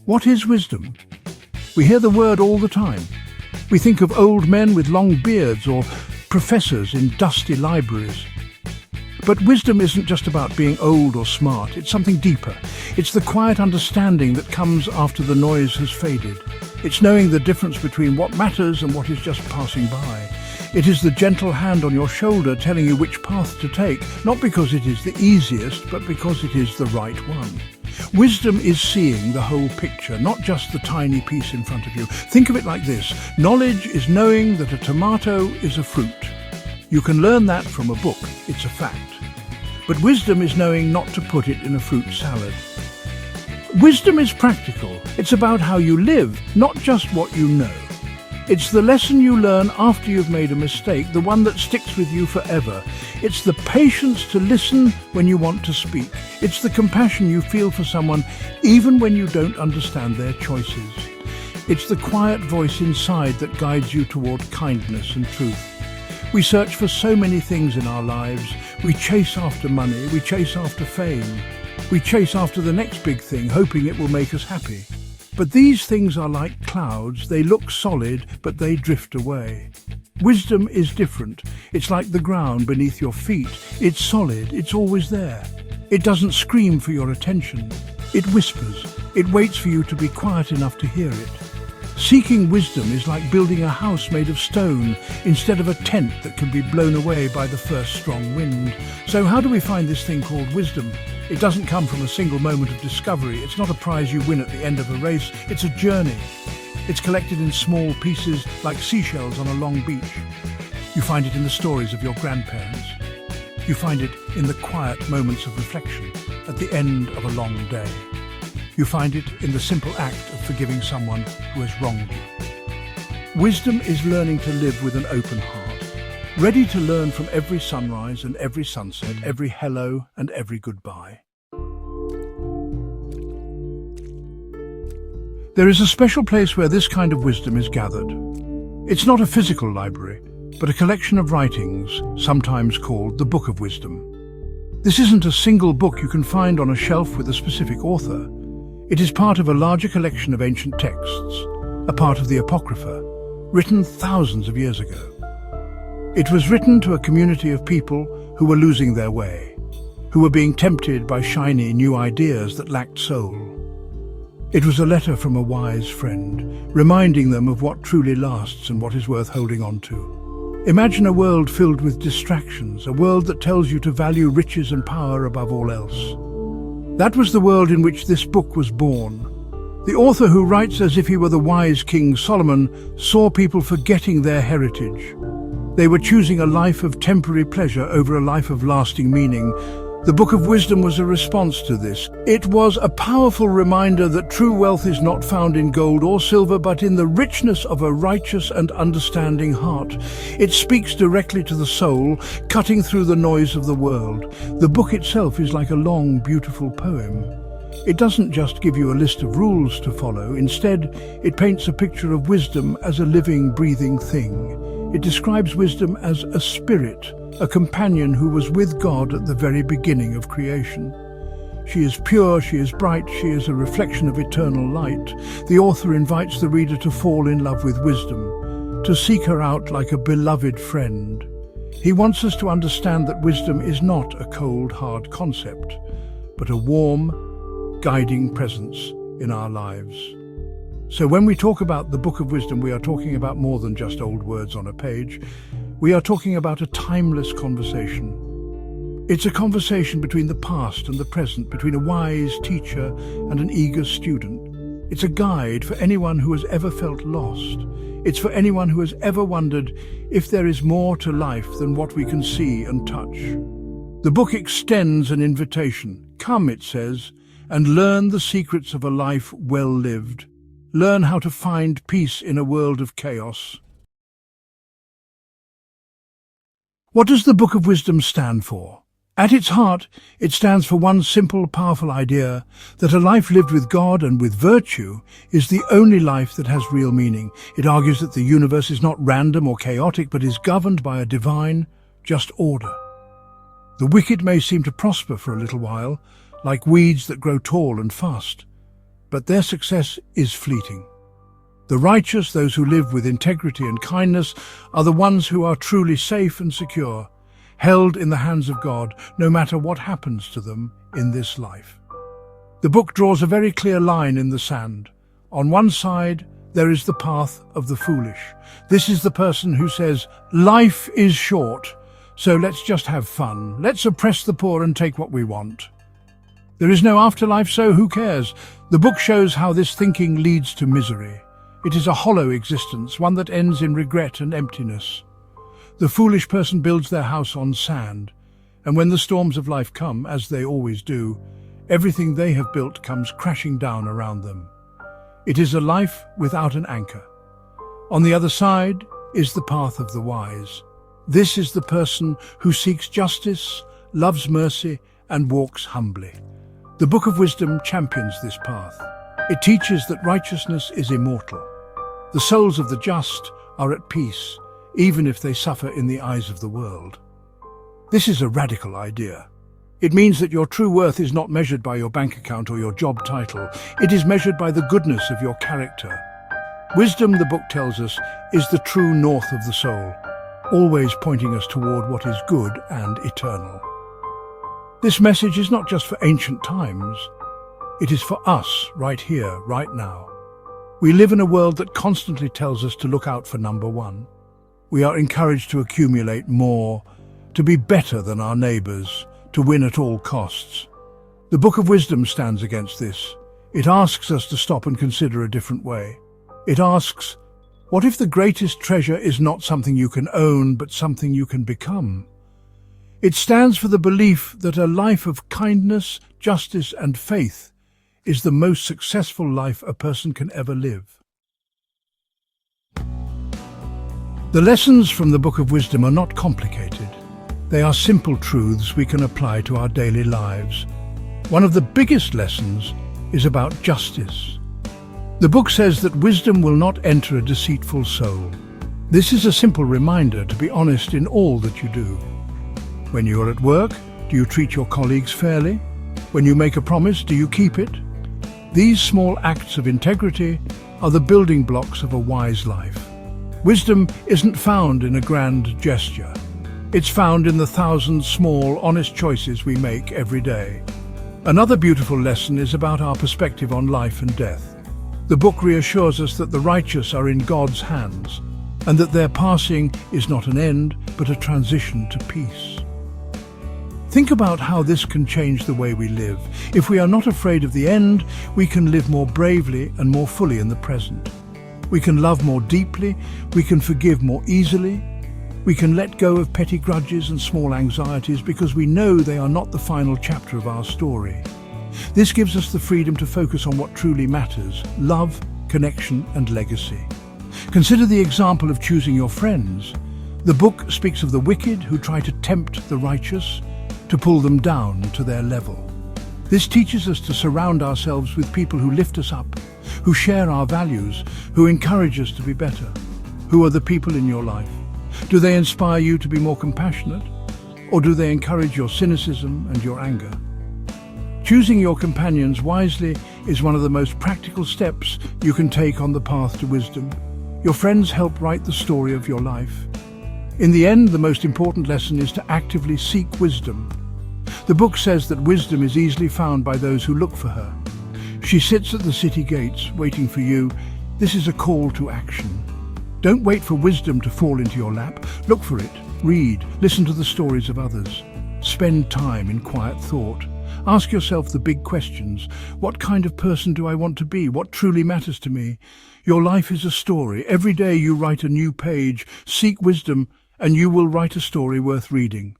What is wisdom? We hear the word all the time. We think of old men with long beards or professors in dusty libraries. But wisdom isn't just about being old or smart, it's something deeper. It's the quiet understanding that comes after the noise has faded. It's knowing the difference between what matters and what is just passing by. It is the gentle hand on your shoulder telling you which path to take, not because it is the easiest, but because it is the right one. Wisdom is seeing the whole picture, not just the tiny piece in front of you. Think of it like this. Knowledge is knowing that a tomato is a fruit. You can learn that from a book, it's a fact. But wisdom is knowing not to put it in a fruit salad. Wisdom is practical. It's about how you live, not just what you know. It's the lesson you learn after you've made a mistake, the one that sticks with you forever. It's the patience to listen when you want to speak. It's the compassion you feel for someone even when you don't understand their choices. It's the quiet voice inside that guides you toward kindness and truth. We search for so many things in our lives. We chase after money, we chase after fame. We chase after the next big thing, hoping it will make us happy. But these things are like clouds. They look solid, but they drift away. Wisdom is different. It's like the ground beneath your feet. It's solid, it's always there. It doesn't scream for your attention. It whispers. It waits for you to be quiet enough to hear it. Seeking wisdom is like building a house made of stone instead of a tent that can be blown away by the first strong wind. So how do we find this thing called wisdom? It doesn't come from a single moment of discovery. It's not a prize you win at the end of a race. It's a journey. It's collected in small pieces like seashells on a long beach. You find it in the stories of your grandparents. You find it in the quiet moments of reflection at the end of a long day. You find it in the simple act of forgiving someone who has wronged you. Wisdom is learning to live with an open heart, ready to learn from every sunrise and every sunset, every hello and every goodbye. There is a special place where this kind of wisdom is gathered. It's not a physical library, but a collection of writings, sometimes called the Book of Wisdom. This isn't a single book you can find on a shelf with a specific author. It is part of a larger collection of ancient texts, a part of the Apocrypha, written thousands of years ago. It was written to a community of people who were losing their way, who were being tempted by shiny new ideas that lacked soul. It was a letter from a wise friend, reminding them of what truly lasts and what is worth holding on to. Imagine a world filled with distractions, a world that tells you to value riches and power above all else. That was the world in which this book was born. The author, who writes as if he were the wise King Solomon, saw people forgetting their heritage. They were choosing a life of temporary pleasure over a life of lasting meaning. The Book of Wisdom was a response to this. It was a powerful reminder that true wealth is not found in gold or silver, but in the richness of a righteous and understanding heart. It speaks directly to the soul, cutting through the noise of the world. The book itself is like a long, beautiful poem. It doesn't just give you a list of rules to follow. Instead, it paints a picture of wisdom as a living, breathing thing. It describes wisdom as a spirit, a companion who was with God at the very beginning of creation. She is pure, she is bright, she is a reflection of eternal light. The author invites the reader to fall in love with wisdom, to seek her out like a beloved friend. He wants us to understand that wisdom is not a cold, hard concept, but a warm, guiding presence in our lives. So when we talk about the Book of Wisdom, we are talking about more than just old words on a page. We are talking about a timeless conversation. It's a conversation between the past and the present, between a wise teacher and an eager student. It's a guide for anyone who has ever felt lost. It's for anyone who has ever wondered if there is more to life than what we can see and touch. The book extends an invitation. Come, it says, and learn the secrets of a life well lived. Learn how to find peace in a world of chaos. What does the Book of Wisdom stand for? At its heart, it stands for one simple, powerful idea, that a life lived with God and with virtue is the only life that has real meaning. It argues that the universe is not random or chaotic, but is governed by a divine, just order. The wicked may seem to prosper for a little while, like weeds that grow tall and fast. but their success is fleeting. The righteous, those who live with integrity and kindness, are the ones who are truly safe and secure, held in the hands of God, no matter what happens to them in this life. The book draws a very clear line in the sand. On one side, there is the path of the foolish. This is the person who says, life is short, so let's just have fun. Let's oppress the poor and take what we want. There is no afterlife, so who cares? The book shows how this thinking leads to misery. It is a hollow existence, one that ends in regret and emptiness. The foolish person builds their house on sand, and when the storms of life come, as they always do, everything they have built comes crashing down around them. It is a life without an anchor. On the other side is the path of the wise. This is the person who seeks justice, loves mercy, and walks humbly. The Book of Wisdom champions this path. It teaches that righteousness is immortal. The souls of the just are at peace, even if they suffer in the eyes of the world. This is a radical idea. It means that your true worth is not measured by your bank account or your job title. It is measured by the goodness of your character. Wisdom, the book tells us, is the true north of the soul, always pointing us toward what is good and eternal. This message is not just for ancient times. It is for us, right here, right now. We live in a world that constantly tells us to look out for number one. We are encouraged to accumulate more, to be better than our neighbors, to win at all costs. The Book of Wisdom stands against this. It asks us to stop and consider a different way. It asks, what if the greatest treasure is not something you can own, but something you can become? It stands for the belief that a life of kindness, justice, and faith is the most successful life a person can ever live. The lessons from the Book of Wisdom are not complicated. They are simple truths we can apply to our daily lives. One of the biggest lessons is about justice. The book says that wisdom will not enter a deceitful soul. This is a simple reminder to be honest in all that you do. When you are at work, do you treat your colleagues fairly? When you make a promise, do you keep it? These small acts of integrity are the building blocks of a wise life. Wisdom isn't found in a grand gesture. It's found in the thousand small, honest choices we make every day. Another beautiful lesson is about our perspective on life and death. The book reassures us that the righteous are in God's hands, and that their passing is not an end, but a transition to peace. Think about how this can change the way we live. If we are not afraid of the end, we can live more bravely and more fully in the present. We can love more deeply, we can forgive more easily, we can let go of petty grudges and small anxieties because we know they are not the final chapter of our story. This gives us the freedom to focus on what truly matters: love, connection, and legacy. Consider the example of choosing your friends. The book speaks of the wicked who try to tempt the righteous, to pull them down to their level. This teaches us to surround ourselves with people who lift us up, who share our values, who encourage us to be better. Who are the people in your life? Do they inspire you to be more compassionate, or do they encourage your cynicism and your anger? Choosing your companions wisely is one of the most practical steps you can take on the path to wisdom. Your friends help write the story of your life. In the end, the most important lesson is to actively seek wisdom. The book says that wisdom is easily found by those who look for her. She sits at the city gates, waiting for you. This is a call to action. Don't wait for wisdom to fall into your lap. Look for it, read, listen to the stories of others. Spend time in quiet thought. Ask yourself the big questions. What kind of person do I want to be? What truly matters to me? Your life is a story. Every day you write a new page. Seek wisdom, and you will write a story worth reading.